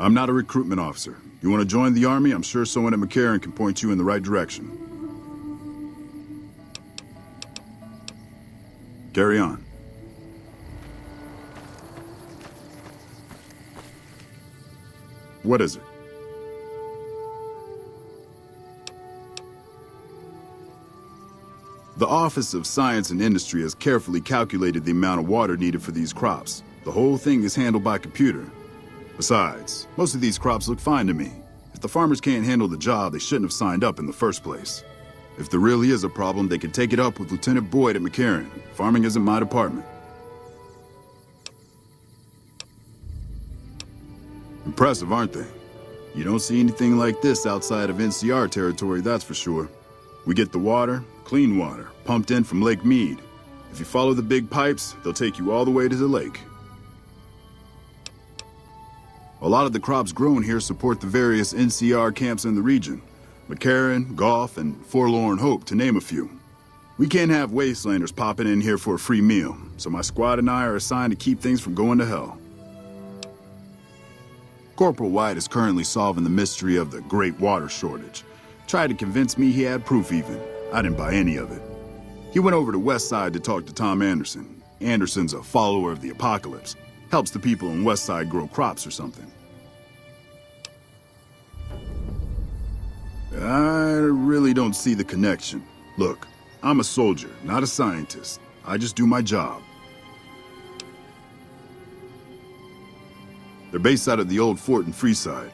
I'm not a recruitment officer. You want to join the Army? I'm sure someone at McCarran can point you in the right direction. Carry on. What is it? The Office of Science and Industry has carefully calculated the amount of water needed for these crops. The whole thing is handled by computer. Besides, most of these crops look fine to me. If the farmers can't handle the job, they shouldn't have signed up in the first place. If there really is a problem, they can take it up with Lieutenant Boyd at McCarran. Farming isn't my department. Impressive, aren't they? You don't see anything like this outside of NCR territory, that's for sure. We get the water, clean water, pumped in from Lake Mead. If you follow the big pipes, they'll take you all the way to the lake. A lot of the crops grown here support the various NCR camps in the region. McCarran, Golf, and Forlorn Hope, to name a few. We can't have wastelanders popping in here for a free meal, so my squad and I are assigned to keep things from going to hell. Corporal White is currently solving the mystery of the Great Water Shortage. Tried to convince me he had proof even. I didn't buy any of it. He went over to Westside to talk to Tom Anderson. Anderson's a follower of the apocalypse. Helps the people in Westside grow crops or something. I really don't see the connection. Look, I'm a soldier, not a scientist. I just do my job. They're based out of the old fort in Freeside.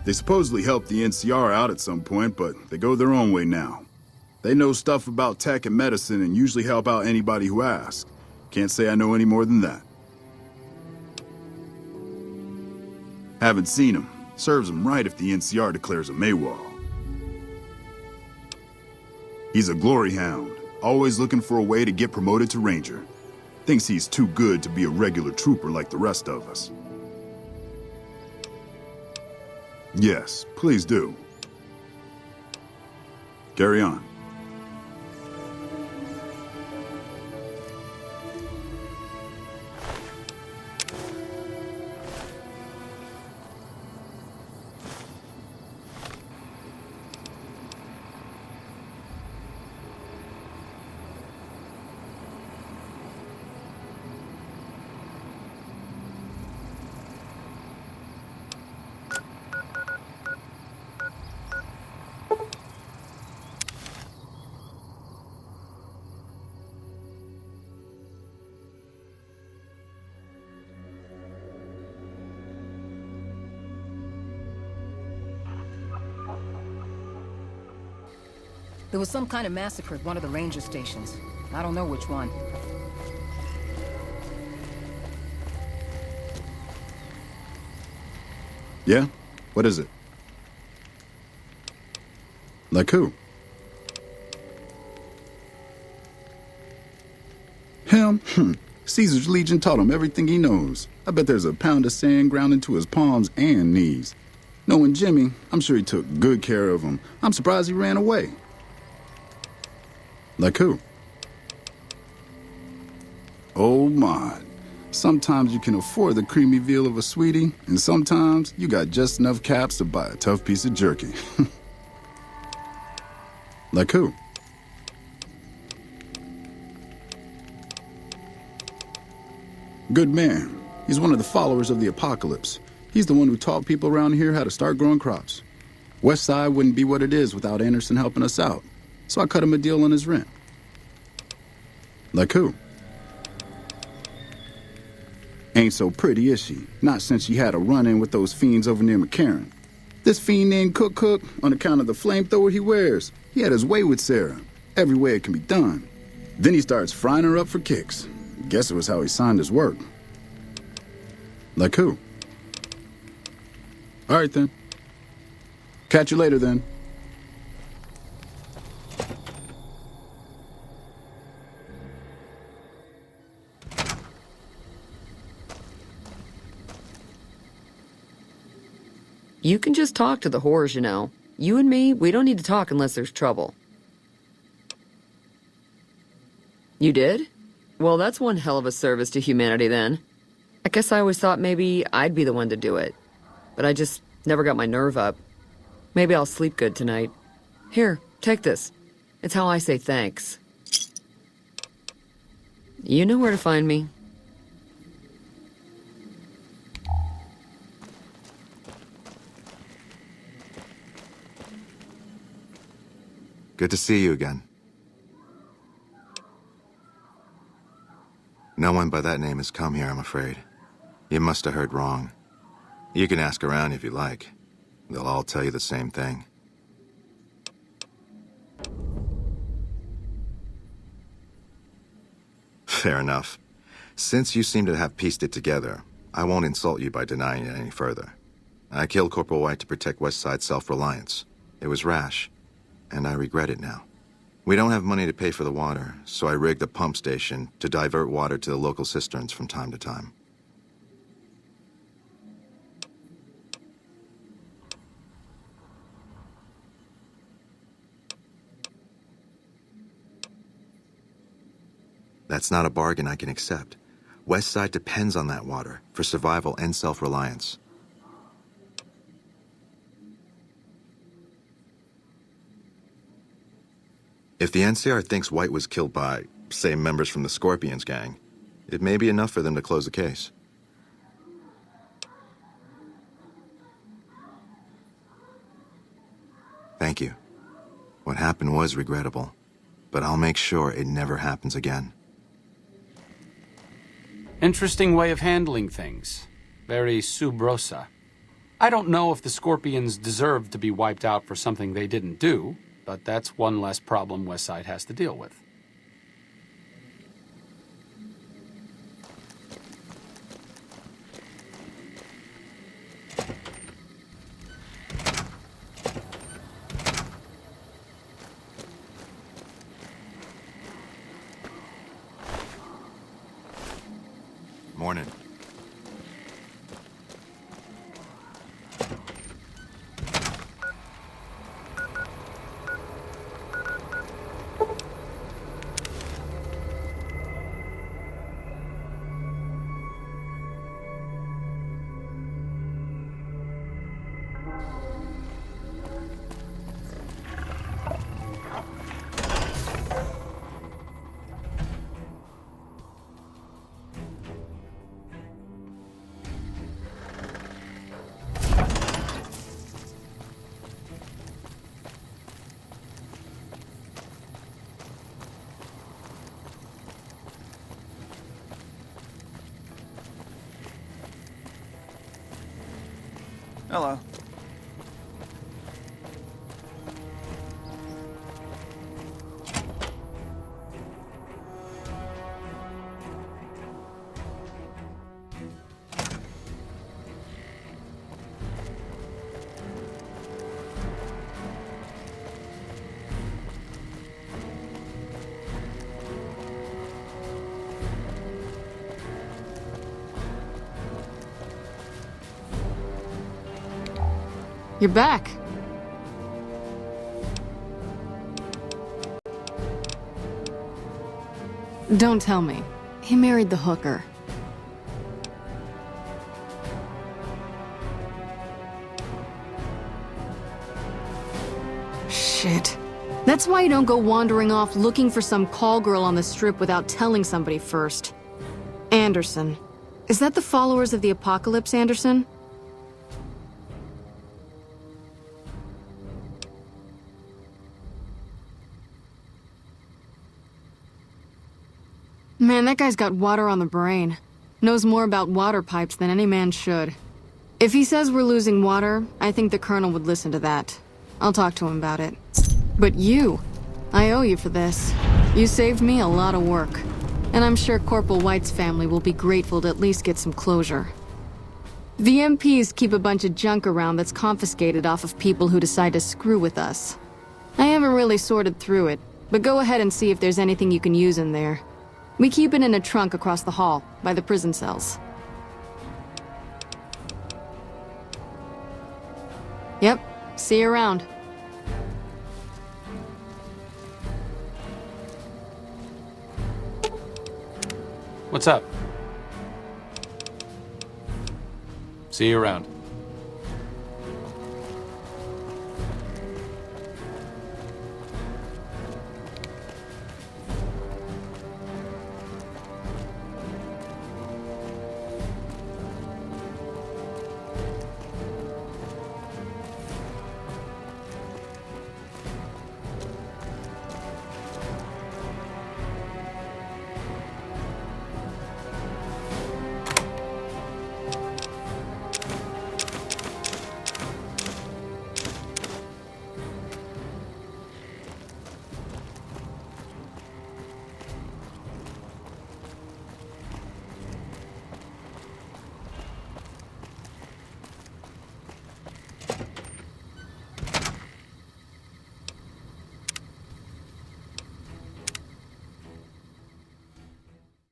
They supposedly helped the NCR out at some point, but they go their own way now. They know stuff about tech and medicine and usually help out anybody who asks. Can't say I know any more than that. Haven't seen him. Serves him right if the NCR declares a AWOL. He's a glory hound, always looking for a way to get promoted to ranger. Thinks he's too good to be a regular trooper like the rest of us. Yes, please do. Carry on. There was some kind of massacre at one of the ranger stations. I don't know which one. Yeah? What is it? Like who? Him? Caesar's Legion taught him everything he knows. I bet there's a pound of sand ground into his palms and knees. Knowing Jimmy, I'm sure he took good care of him. I'm surprised he ran away. Like who? Oh my. Sometimes you can afford the creamy veal of a sweetie, and sometimes you got just enough caps to buy a tough piece of jerky. Like who? Good man. He's one of the followers of the apocalypse. He's the one who taught people around here how to start growing crops. Westside wouldn't be what it is without Anderson helping us out. So I cut him a deal on his rent. Like who? Ain't so pretty, is she? Not since she had a run-in with those fiends over near McCarran. This fiend named Cook, on account of the flamethrower he wears, he had his way with Sarah. Every way it can be done. Then he starts frying her up for kicks. Guess it was how he signed his work. Like who? All right, then. Catch you later, then. You can just talk to the whores, you know. You and me, we don't need to talk unless there's trouble. You did? Well, that's one hell of a service to humanity, then. I guess I always thought maybe I'd be the one to do it. but I just never got my nerve up. Maybe I'll sleep good tonight. Here, take this. It's how I say thanks. You know where to find me. Good to see you again. No one by that name has come here, I'm afraid. You must have heard wrong. You can ask around if you like. They'll all tell you the same thing. Fair enough. Since you seem to have pieced it together, I won't insult you by denying it any further. I killed Corporal White to protect Westside's self-reliance. It was rash, and I regret it now. We don't have money to pay for the water, so I rigged a pump station to divert water to the local cisterns from time to time. That's not a bargain I can accept. Westside depends on that water for survival and self-reliance. If the NCR thinks White was killed by, say, members from the Scorpions gang, it may be enough for them to close the case. Thank you. What happened was regrettable, but I'll make sure it never happens again. Interesting way of handling things. Very sub rosa. I don't know if the Scorpions deserve to be wiped out for something they didn't do, but that's one less problem Westside has to deal with. Morning. Hello. You're back. Don't tell me. He married the hooker. Shit. That's why you don't go wandering off looking for some call girl on the strip without telling somebody first. Anderson. Is that the followers of the apocalypse, Anderson? Man, that guy's got water on the brain. Knows more about water pipes than any man should. If he says we're losing water, I think the Colonel would listen to that. I'll talk to him about it. But you, I owe you for this. You saved me a lot of work. And I'm sure Corporal White's family will be grateful to at least get some closure. The MPs keep a bunch of junk around that's confiscated off of people who decide to screw with us. I haven't really sorted through it, but go ahead and see if there's anything you can use in there. We keep it in a trunk across the hall, by the prison cells. Yep, see you around. What's up? See you around.